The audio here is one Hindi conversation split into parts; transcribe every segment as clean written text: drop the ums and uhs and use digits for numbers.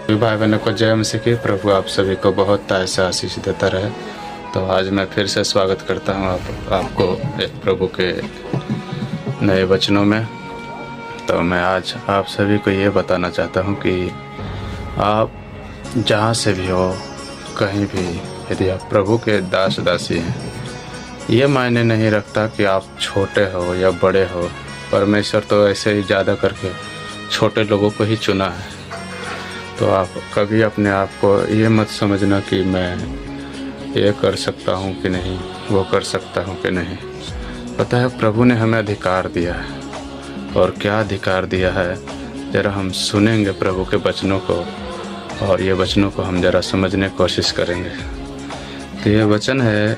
भाई बहनों को जय मसीह की। प्रभु आप सभी को बहुत ताय से आशीष देता रहे। तो आज मैं फिर से स्वागत करता हूँ आपको एक प्रभु के नए वचनों में। तो मैं आज आप सभी को ये बताना चाहता हूँ कि आप जहाँ से भी हो, कहीं भी, यदि आप प्रभु के दास दासी हैं, ये मायने नहीं रखता कि आप छोटे हो या बड़े हो। परमेश्वर तो ऐसे ही ज़्यादा करके छोटे लोगों को ही चुना है। तो आप कभी अपने आप को ये मत समझना कि मैं ये कर सकता हूँ कि नहीं, वो कर सकता हूँ कि नहीं। पता है प्रभु ने हमें अधिकार दिया है, और क्या अधिकार दिया है ज़रा हम सुनेंगे प्रभु के वचनों को, और ये वचनों को हम ज़रा समझने की कोशिश करेंगे। तो ये वचन है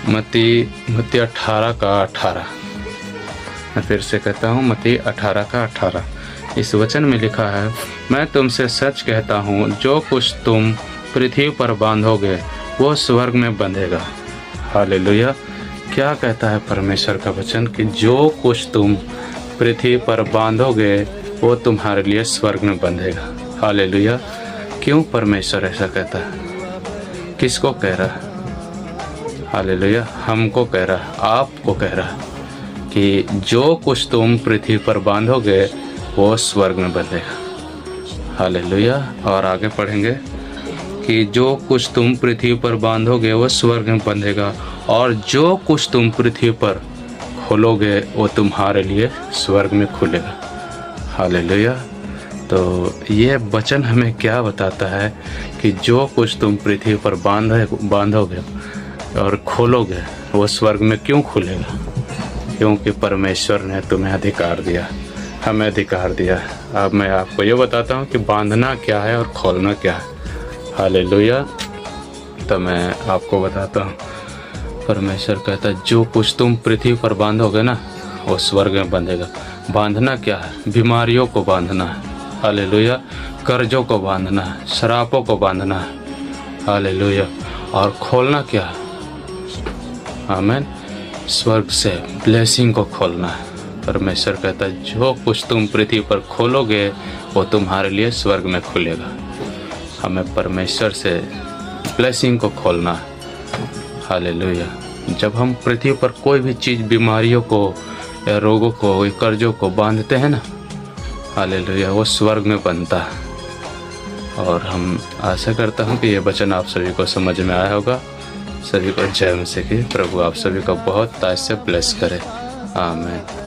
मत्ती 18:18। मैं फिर से कहता हूँ मत्ती 18:18। इस वचन में लिखा है, मैं तुमसे सच कहता हूँ, जो कुछ तुम पृथ्वी पर बांधोगे वो स्वर्ग में बंधेगा। हालेलुया। क्या कहता है परमेश्वर का वचन कि जो कुछ तुम पृथ्वी पर बांधोगे वो तुम्हारे लिए स्वर्ग में बंधेगा। हालेलुया। क्यों परमेश्वर ऐसा कहता है? किसको कह रहा है? हालेलुया। हमको कह रहा है, आपको कह रहा है कि जो कुछ तुम पृथ्वी पर बांधोगे वो स्वर्ग में बंधेगा। हालेलुया। और आगे पढ़ेंगे कि जो कुछ तुम पृथ्वी पर बांधोगे वो स्वर्ग में बंधेगा, और जो कुछ तुम पृथ्वी पर खोलोगे वो तुम्हारे लिए स्वर्ग में खुलेगा। हालेलुया। तो ये वचन हमें क्या बताता है कि जो कुछ तुम पृथ्वी पर बांधोगे और खोलोगे वो स्वर्ग में क्यों खुलेगा? क्योंकि परमेश्वर ने तुम्हें अधिकार दिया, हमें अधिकार दिया। अब मैं आपको ये बताता हूँ कि बांधना क्या है और खोलना क्या है। हालेलुया। तो मैं आपको बताता हूँ, परमेश्वर कहता है जो कुछ तुम पृथ्वी पर बांधोगे ना वो स्वर्ग में बंधेगा। बांधना क्या है? बीमारियों को बांधना है। हालेलुया। कर्जों को बांधना है, शरापों को बांधना है। हालेलुया। और खोलना क्या है? आमीन। स्वर्ग से ब्लेसिंग को खोलना है। परमेश्वर कहता है जो कुछ तुम पृथ्वी पर खोलोगे वो तुम्हारे लिए स्वर्ग में खुलेगा। हमें परमेश्वर से ब्लेसिंग को खोलना है। हालेलुया। जब हम पृथ्वी पर कोई भी चीज़, बीमारियों को या रोगों को या कर्जों को बांधते हैं ना, हालेलुया, वो स्वर्ग में बनता है। और हम आशा करता हूँ कि ये वचन आप सभी को समझ में आया होगा। सभी को जय मसीह की। प्रभु आप सभी को बहुत ताज से ब्लेस करे। आमीन।